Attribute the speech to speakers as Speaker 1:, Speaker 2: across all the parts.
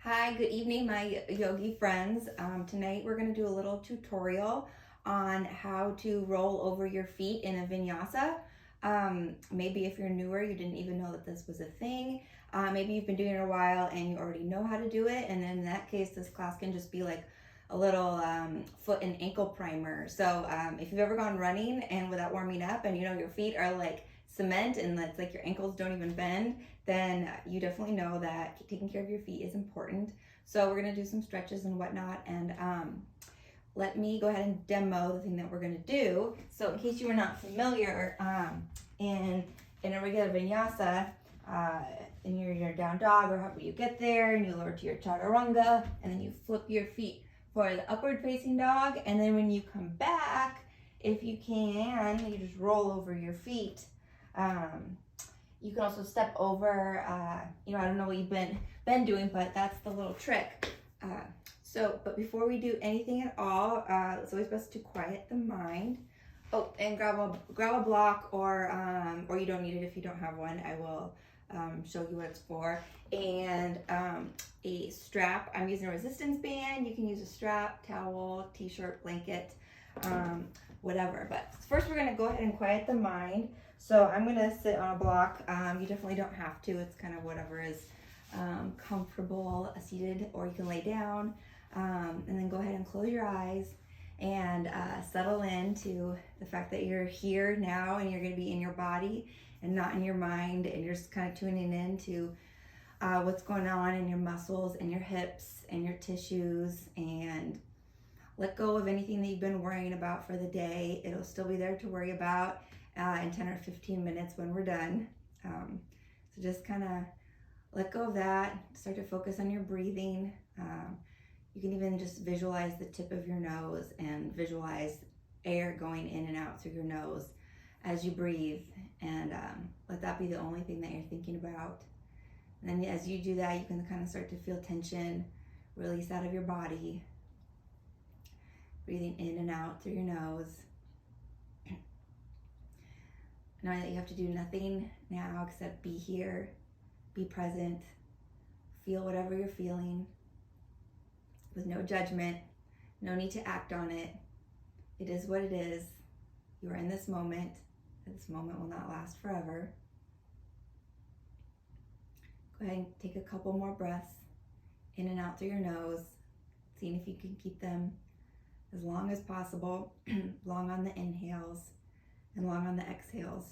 Speaker 1: Hi, good evening, my yogi friends. Tonight we're going to do a little tutorial on how to roll over your feet in a vinyasa. Maybe if you're newer, you didn't even know that this was a thing. Maybe you've been doing it a while and you already know how to do it. And in that case, this class can just be like a little foot and ankle primer. So if you've ever gone running and without warming up and you know your feet are like cement and it's like your ankles don't even bend, then you definitely know that taking care of your feet is important. So we're gonna do some stretches and whatnot, and let me go ahead and demo the thing that we're gonna do. So in case you were not familiar, in a regular vinyasa, in your down dog or however you get there, and you lower to your chaturanga, and then you flip your feet for the upward facing dog, and then when you come back, if you can, you just roll over your feet. You can also step over, I don't know what you've been doing, but that's the little trick. But before we do anything at all, it's always best to quiet the mind. Oh, and grab a block, or you don't need it if you don't have one. I will show you what it's for. And a strap. I'm using a resistance band. You can use a strap, towel, t-shirt, blanket, whatever. But first we're gonna go ahead and quiet the mind. So I'm gonna sit on a block. You definitely don't have to. It's kind of whatever is comfortable, seated, or you can lay down. And then go ahead and close your eyes and settle into the fact that you're here now and you're gonna be in your body and not in your mind, and you're just kind of tuning in to what's going on in your muscles and your hips and your tissues, and let go of anything that you've been worrying about for the day. It'll still be there to worry about in 10 or 15 minutes when we're done. So just kind of let go of that, start to focus on your breathing. You can even just visualize the tip of your nose and visualize air going in and out through your nose as you breathe, and let that be the only thing that you're thinking about. And then as you do that, you can kind of start to feel tension release out of your body, breathing in and out through your nose. Knowing that you have to do nothing now except be here, be present, feel whatever you're feeling with no judgment, no need to act on it. It is what it is. You are in this moment. This moment will not last forever. Go ahead and take a couple more breaths in and out through your nose, seeing if you can keep them as long as possible, long on the inhales and long on the exhales.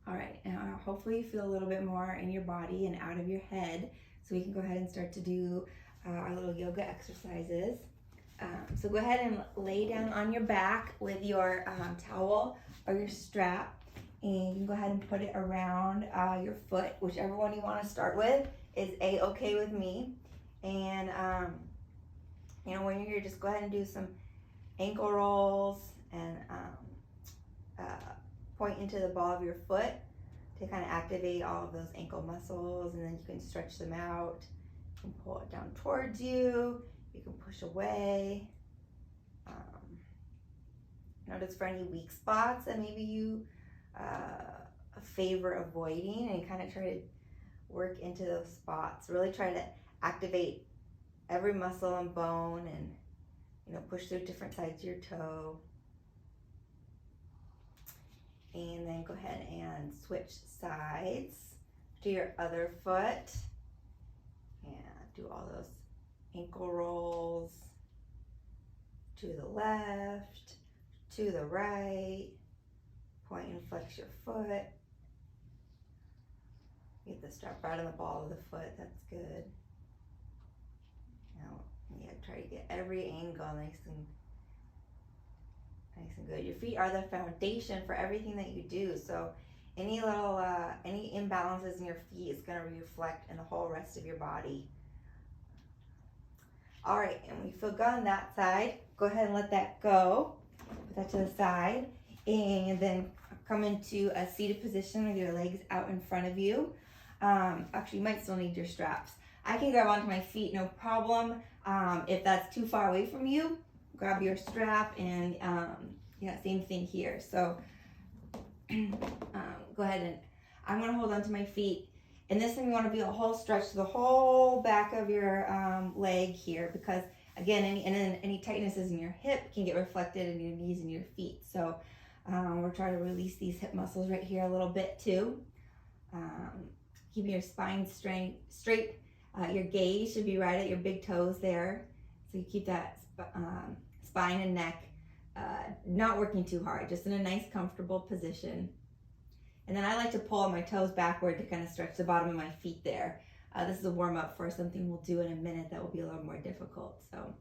Speaker 1: All right, now hopefully you feel a little bit more in your body and out of your head, so we can go ahead and start to do our little yoga exercises. So go ahead and lay down on your back with your towel or your strap, and you can go ahead and put it around your foot. Whichever one you want to start with is a-okay with me. And when you're here, just go ahead and do some ankle rolls and point into the ball of your foot to kind of activate all of those ankle muscles, and then you can stretch them out. You can pull it down towards you. You can push away. Notice for any weak spots that maybe you favor avoiding, and kind of try to work into those spots. Really try to activate every muscle and bone, and push through different sides of your toe. And then go ahead and switch sides to your other foot and do all those ankle rolls to the left, to the right. Point and flex your foot. Get the strap right on the ball of the foot. That's good. Now, try to get every angle nice and good. Your feet are the foundation for everything that you do. So any imbalances in your feet is going to reflect in the whole rest of your body. All right, and when you feel good on that side, go ahead and let that go. Put that to the side, and then come into a seated position with your legs out in front of you. Actually, you might still need your straps. I can grab onto my feet, no problem. If that's too far away from you, grab your strap and yeah, same thing here. So go ahead and I'm gonna hold on to my feet. And this time you want to be a whole stretch to the whole back of your leg here, because again, any tightnesses in your hip can get reflected in your knees and your feet. So we're trying to release these hip muscles right here a little bit too. Keeping your spine straight. Your gaze should be right at your big toes there. So you keep that spine and neck not working too hard, just in a nice comfortable position. And then I like to pull my toes backward to kind of stretch the bottom of my feet there. This is a warm up for something we'll do in a minute that will be a little more difficult. So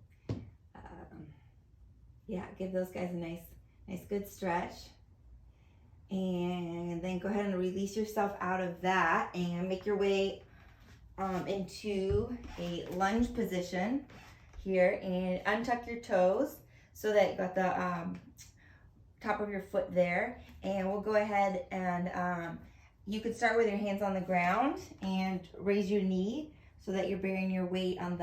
Speaker 1: yeah, give those guys a nice good stretch. And then go ahead and release yourself out of that and make your way into a lunge position here, and untuck your toes so that you got the top of your foot there. And we'll go ahead and you could start with your hands on the ground and raise your knee so that you're bearing your weight on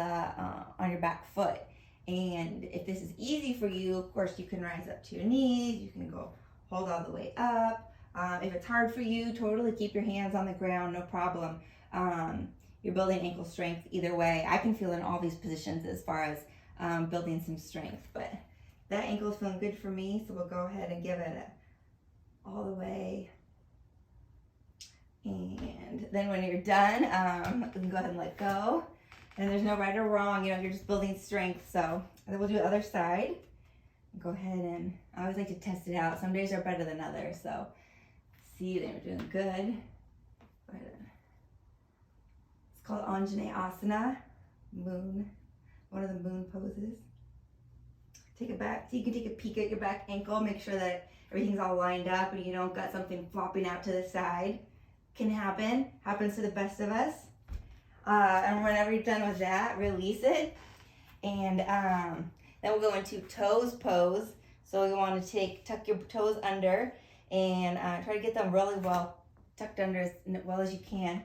Speaker 1: your back foot. And if this is easy for you, of course, you can rise up to your knees. You can go hold all the way up. If it's hard for you, totally keep your hands on the ground, no problem. You're building ankle strength either way. I can feel in all these positions as far as building some strength, but that ankle is feeling good for me, so we'll go ahead and give it all the way. And then when you're done, you can go ahead and let go. And there's no right or wrong, you're just building strength. So then we'll do the other side. Go ahead and, I always like to test it out. Some days are better than others, so see that you're doing good. Go ahead. It's called Anjaneyasana, moon, one of the moon poses. Take it back, so you can take a peek at your back ankle, make sure that everything's all lined up and you don't got something flopping out to the side. Can happen, happens to the best of us. And whenever you're done with that, release it. And then we'll go into toes pose. So you want to tuck your toes under and try to get them really well tucked under as well as you can.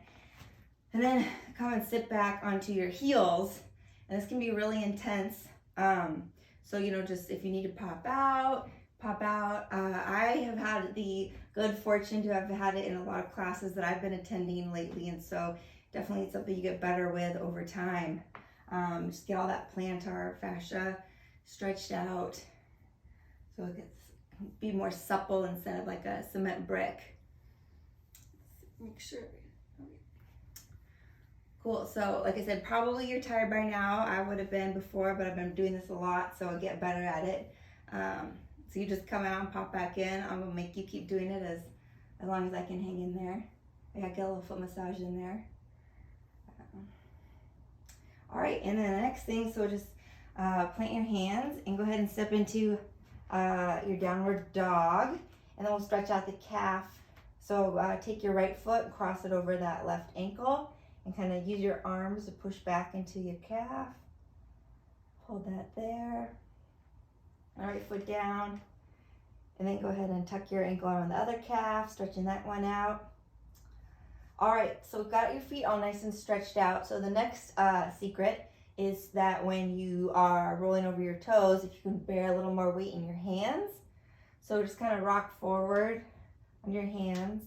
Speaker 1: And then come and sit back onto your heels. And this can be really intense. So, just if you need to pop out. I have had the good fortune to have had it in a lot of classes that I've been attending lately. And so definitely it's something you get better with over time. Just get all that plantar fascia stretched out so it gets be more supple instead of like a cement brick. Make sure. Cool. So like I said, probably you're tired by now. I would have been before, but I've been doing this a lot, so I get better at it. So you just come out and pop back in. I'm gonna make you keep doing it as long as I can hang in there. I gotta get a little foot massage in there. All right, and then the next thing, so just plant your hands and go ahead and step into your downward dog, and then we'll stretch out the calf. So take your right foot and cross it over that left ankle and kind of use your arms to push back into your calf. Hold that there. All right, foot down. And then go ahead and tuck your ankle around the other calf, stretching that one out. All right, so we've got your feet all nice and stretched out. So the next secret is that when you are rolling over your toes, if you can bear a little more weight in your hands. So just kind of rock forward on your hands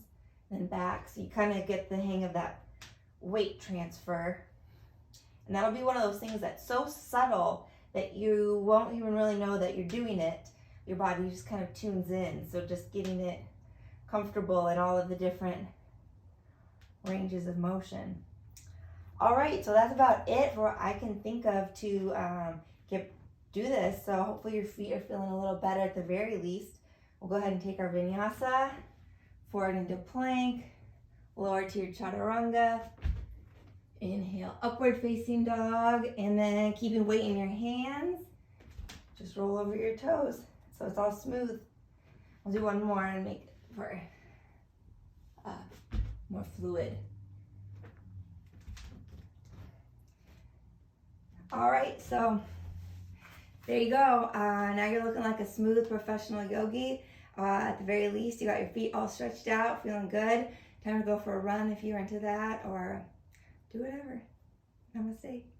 Speaker 1: and back. So you kind of get the hang of that weight transfer. And that'll be one of those things that's so subtle that you won't even really know that you're doing it. Your body just kind of tunes in. So just getting it comfortable in all of the different ranges of motion. All right, so that's about it for what I can think of to do this. So hopefully your feet are feeling a little better at the very least. We'll go ahead and take our vinyasa, forward into plank, lower to your chaturanga. Inhale, upward facing dog, and then keeping weight in your hands, just roll over your toes so it's all smooth. We'll do one more and make it for more fluid. All right, so there you go. Now you're looking like a smooth professional yogi. At the very least, you got your feet all stretched out, feeling good. Time to go for a run if you're into that, or do whatever. Namaste.